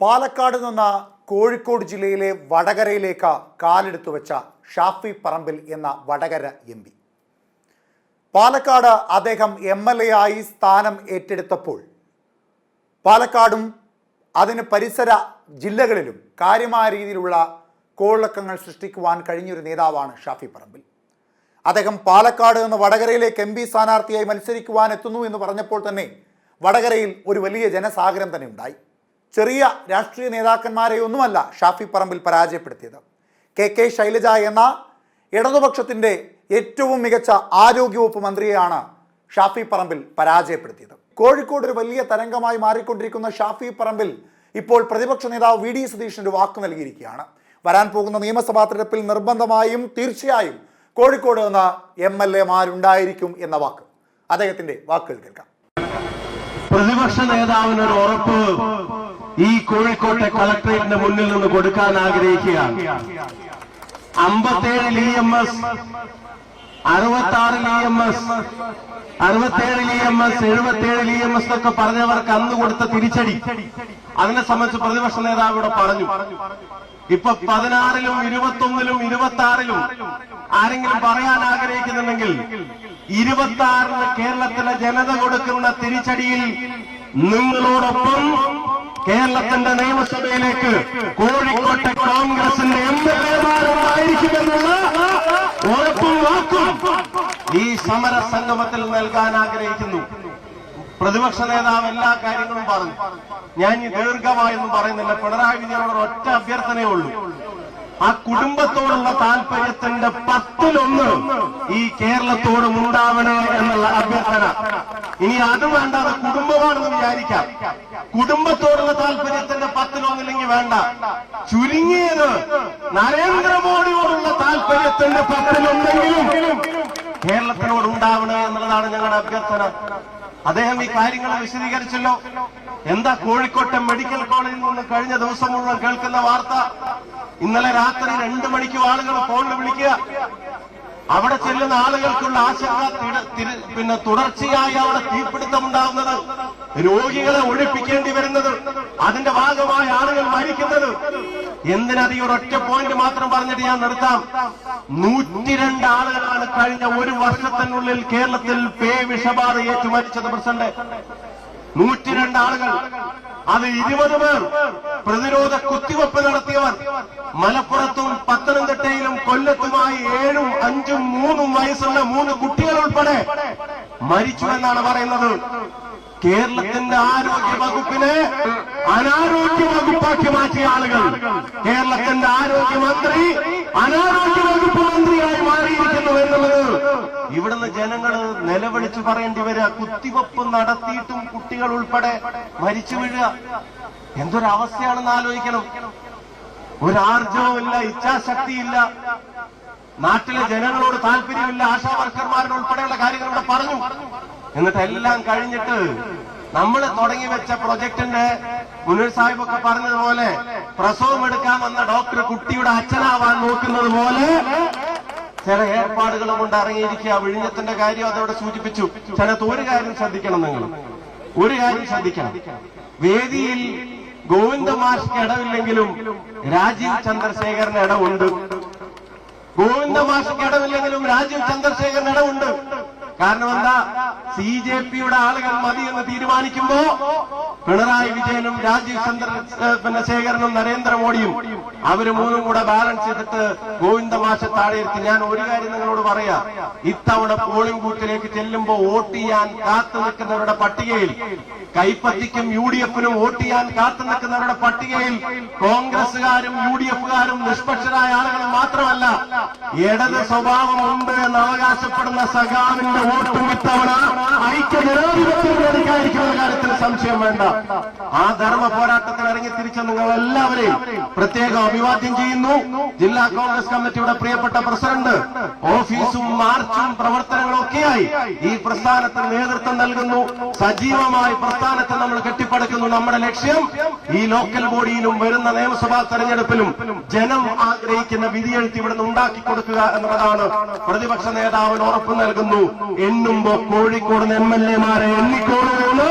പാലക്കാട് നിന്ന് കോഴിക്കോട് ജില്ലയിലെ വടകരയിലേക്ക് കാലെടുത്തു വെച്ച ഷാഫി പറമ്പിൽ എന്ന വടകര എം പി. പാലക്കാട് അദ്ദേഹം MLA ആയി സ്ഥാനം ഏറ്റെടുത്തപ്പോൾ പാലക്കാടും അതിന് പരിസര ജില്ലകളിലും കാര്യമായ രീതിയിലുള്ള കോളിളക്കങ്ങൾ സൃഷ്ടിക്കുവാൻ കഴിഞ്ഞൊരു നേതാവാണ് ഷാഫി പറമ്പിൽ. അദ്ദേഹം പാലക്കാട് നിന്ന് വടകരയിലേക്ക് MP സ്ഥാനാർത്ഥിയായി മത്സരിക്കുവാൻ എത്തുന്നു എന്ന് പറഞ്ഞപ്പോൾ തന്നെ വടകരയിൽ ഒരു വലിയ ജനസാഗരം തന്നെ ഉണ്ടായി. ചെറിയ രാഷ്ട്രീയ നേതാക്കന്മാരെയൊന്നുമല്ല ഷാഫി പറമ്പിൽ പരാജയപ്പെടുത്തിയത്. KK ശൈലജ എന്ന ഇടതുപക്ഷത്തിൻ്റെ ഏറ്റവും മികച്ച ആരോഗ്യവകുപ്പ് മന്ത്രിയെയാണ് ഷാഫി പറമ്പിൽ പരാജയപ്പെടുത്തിയത്. കോഴിക്കോട് ഒരു വലിയ തരംഗമായി മാറിക്കൊണ്ടിരിക്കുന്ന ഷാഫി പറമ്പിൽ ഇപ്പോൾ പ്രതിപക്ഷ നേതാവ് VD സതീശന് വാക്ക് നൽകിയിരിക്കുകയാണ്. വരാൻ പോകുന്ന നിയമസഭാ തെരഞ്ഞെടുപ്പിൽ നിർബന്ധമായും തീർച്ചയായും കോഴിക്കോട് നിന്ന് MLA മാരുണ്ടായിരിക്കും എന്ന വാക്ക്. അദ്ദേഹത്തിന്റെ വാക്കുകൾ കേൾക്കാം. പ്രതിപക്ഷ നേതാവിനൊരു ഉറപ്പ് ഈ കോഴിക്കോട്ടെ കളക്ടറേറ്റിന്റെ മുന്നിൽ നിന്ന് കൊടുക്കാൻ ആഗ്രഹിക്കുകയാണ്. 57 EMS, 66 EMS, 67 EMS, 77 EMS എന്നൊക്കെ പറഞ്ഞവർക്ക് അന്ന് കൊടുത്ത തിരിച്ചടി അതിനെ സംബന്ധിച്ച് പ്രതിപക്ഷ നേതാവ് ഇവിടെ പറഞ്ഞു. ഇപ്പൊ 16-ലും 21-ലും 26-ലും ആരെങ്കിലും പറയാൻ ആഗ്രഹിക്കുന്നുണ്ടെങ്കിൽ 26-ന് കേരളത്തിലെ ജനത കൊടുക്കുന്ന തിരിച്ചടിയിൽ നിങ്ങളോടൊപ്പം കേരളത്തിന്റെ നിയമസഭയിലേക്ക് കോഴിക്കോട്ടെ കോൺഗ്രസിന്റെ MLA-മാരുണ്ടായിരിക്കുമെന്നുള്ള ഉറപ്പും വാക്കും ഈ സമര സംഗമത്തിൽ നൽകാൻ ആഗ്രഹിക്കുന്നു. പ്രതിപക്ഷ നേതാവ് എല്ലാ കാര്യങ്ങളും പറഞ്ഞു. ഞാൻ ഈ ദീർഘമായൊന്നും പറയുന്നില്ല. പിണറായി വിജയനോട് ഒറ്റ അഭ്യർത്ഥനയേ ഉള്ളൂ. ആ കുടുംബത്തോടുള്ള താല്പര്യത്തിന്റെ 10-1 ഈ കേരളത്തോടും ഉണ്ടാവണേ എന്നുള്ള അഭ്യർത്ഥന. ഇനി അത് വേണ്ട, അത് കുടുംബമാണെന്ന് വിചാരിക്കാം. കുടുംബത്തോടുള്ള താല്പര്യത്തിന്റെ 10-1 വേണ്ട, ചുരുങ്ങിയത് നരേന്ദ്രമോദിയോടുള്ള താല്പര്യത്തിന്റെ 10-1 കേരളത്തിനോട് ഉണ്ടാവണേ എന്നുള്ളതാണ് ഞങ്ങളുടെ അഭ്യർത്ഥന. അദ്ദേഹം ഈ കാര്യങ്ങൾ വിശദീകരിച്ചല്ലോ. എന്താ കോഴിക്കോട്ടെ മെഡിക്കൽ കോളേജിൽ നിന്ന് കഴിഞ്ഞ ദിവസം മുഴുവൻ കേൾക്കുന്ന വാർത്ത? ഇന്നലെ രാത്രി 2 മണിക്ക് ആളുകൾ ഫോണിൽ വിളിക്കുക. അവിടെ ചെല്ലുന്ന ആളുകൾക്കുള്ള ആശങ്ക തുടർച്ചയായി അവിടെ തീപിടുത്തമുണ്ടാകുന്നത്, രോഗികളെ ഒഴിപ്പിക്കേണ്ടി വരുന്നത്, അതിന്റെ ഭാഗമായി ആളുകൾ മരിക്കുന്നത്. എന്തിനത് ഈ ഒരൊറ്റ പോയിന്റ് മാത്രം പറഞ്ഞിട്ട് ഞാൻ നിർത്താം. 102 ആളുകളാണ് കഴിഞ്ഞ 1 വർഷത്തിനുള്ളിൽ കേരളത്തിൽ വിഷബാധ ഏറ്റു മരിച്ചത്. പ്രസിഡന്റ് 102 ആളുകൾ. അത് 20 പേർ പ്രതിരോധ കുത്തിവെപ്പ് നടത്തിയവർ. മലപ്പുറത്തും പത്തനംതിട്ടയിലും കൊല്ലത്തുമായി 7ഉം 5ഉം 3ഉം വയസ്സുള്ള 3 കുട്ടികൾ ഉൾപ്പെടെ മരിച്ചു എന്നാണ് പറയുന്നത്. കേരളത്തിന്റെ ആരോഗ്യ വകുപ്പിനെ അനാരോഗ്യ വകുപ്പാക്കി മാറ്റിയ ആളുകൾ, കേരളത്തിന്റെ ആരോഗ്യമന്ത്രി അനാരോഗ്യ വകുപ്പ് മന്ത്രിയായി മാറിയിരിക്കുന്നു എന്നുള്ളത് ഇവിടുന്ന് ജനങ്ങൾ നിലവിളിച്ചു പറയേണ്ടി വരിക. കുത്തിവെപ്പ് നടത്തിയിട്ടും കുട്ടികൾ ഉൾപ്പെടെ മരിച്ചു വീഴുക. എന്തൊരവസ്ഥയാണെന്ന് ആലോചിക്കണം. ഒരാർജവുമില്ല, ഇച്ഛാശക്തിയില്ല, നാട്ടിലെ ജനങ്ങളോട് താല്പര്യമില്ല. ആശാവർക്കർമാരുടെ ഉൾപ്പെടെയുള്ള കാര്യങ്ങൾ ഇവിടെ പറഞ്ഞു. എന്നിട്ട് എല്ലാം കഴിഞ്ഞിട്ട് നമ്മൾ തുടങ്ങി വെച്ച പ്രൊജക്ടിന്റെ മുനീർ സാഹിബൊക്കെ പറഞ്ഞതുപോലെ പ്രസവം എടുക്കാൻ വന്ന ഡോക്ടർ കുട്ടിയുടെ അച്ഛനാവാൻ നോക്കുന്നത് പോലെ ചില ഏർപ്പാടുകളും കൊണ്ട് ഇറങ്ങിയിരിക്കുക. വിഴിഞ്ഞത്തിന്റെ കാര്യം അതോടെ സൂചിപ്പിച്ചു. ചിലത് ഒരു കാര്യം ശ്രദ്ധിക്കണം, നിങ്ങൾ ഒരു കാര്യം ശ്രദ്ധിക്കണം. വേദിയിൽ ഗോവിന്ദ മാഷ്ക്ക് ഇടവില്ലെങ്കിലും രാജീവ് ചന്ദ്രശേഖരന് ഇടവുണ്ട്. ഗോവിന്ദ മാഷ്ക്ക് ഇടവില്ലെങ്കിലും രാജീവ് ചന്ദ്രശേഖരന് ഇടവുണ്ട്. കാരണം എന്താ? CJPയുടെ ആളുകൾ മതി എന്ന് തീരുമാനിക്കുമ്പോ പിണറായി വിജയനും രാജീവ് ചന്ദ്രശേഖരനും നരേന്ദ്രമോദിയും അവര് 3ഉം കൂടെ ബാലൻസ് ചെയ്തിട്ട് ഗോവിന്ദ മാഷ താഴെ ഇരുത്തി. ഞാൻ ഒരു കാര്യം നിങ്ങളോട് പറയാ, ഇത്തവണ പോളിംഗ് ബൂത്തിലേക്ക് ചെല്ലുമ്പോ വോട്ട് ചെയ്യാൻ കാത്തു നിൽക്കുന്നവരുടെ പട്ടികയിൽ, കൈപ്പത്തിക്കും UDFനും വോട്ട് ചെയ്യാൻ കാത്തു നിൽക്കുന്നവരുടെ പട്ടികയിൽ കോൺഗ്രസുകാരും UDFകാരും നിഷ്പക്ഷരായ ആളുകളും മാത്രമല്ല, ഇടത് സ്വഭാവമുണ്ട് എന്ന് അവകാശപ്പെടുന്ന സഖാവിന്റെ വോട്ടും ഇത്തവണ ഐക്യജനാധിപത്യത്തിന് അധികാരിക്കുന്ന കാര്യത്തിൽ സംശയം വേണ്ട. ആ ധർമ്മ പോരാട്ടത്തിൽ ഇറങ്ങി തിരിച്ച നിങ്ങൾ എല്ലാവരെയും പ്രത്യേകം അഭിവാദ്യം ചെയ്യുന്നു. ജില്ലാ കോൺഗ്രസ് കമ്മിറ്റിയുടെ പ്രിയപ്പെട്ട പ്രസിഡന്റ് ഓഫീസും മാർച്ചും പ്രവർത്തനങ്ങളും ഒക്കെയായി ഈ പ്രസ്ഥാനത്തിന് നേതൃത്വം നൽകുന്നു. സജീവമായി പ്രസ്ഥാനത്തെ നമ്മൾ കെട്ടിപ്പടുക്കുന്നു. നമ്മുടെ ലക്ഷ്യം ഈ ലോക്കൽ ബോഡിയിലും വരുന്ന നിയമസഭാ തെരഞ്ഞെടുപ്പിലും ജനം ആഗ്രഹിക്കുന്ന വിധിയെഴുത്ത് ഇവിടെ നിന്ന് ഉണ്ടാക്കി കൊടുക്കുക എന്നുള്ളതാണ്. പ്രതിപക്ഷ നേതാവിന് ഉറപ്പ് നൽകുന്നു. എണ്ണുമ്പോ കോഴിക്കോട് MLA-മാരെ എണ്ണിക്കോളൂന്ന്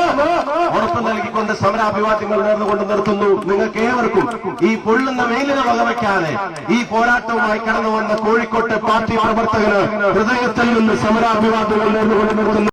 ഉറപ്പ് നൽകിക്കൊണ്ട് സമരാഭിവാദ്യങ്ങൾ നേർന്നുകൊണ്ട് നിർത്തുന്നു. നിങ്ങൾക്ക് ഏവർക്കും ഈ പൊള്ളുന്ന വെയിലിനെ വകവയ്ക്കാതെ ഈ പോരാട്ടവുമായി കടന്നു വന്ന കോഴിക്കോട്ടെ പാർട്ടി പ്രവർത്തകന് ഹൃദയത്തിൽ നിന്ന് സമരാഭിവാദ്യങ്ങൾ നേർന്നുകൊണ്ട് നിർത്തുന്നു.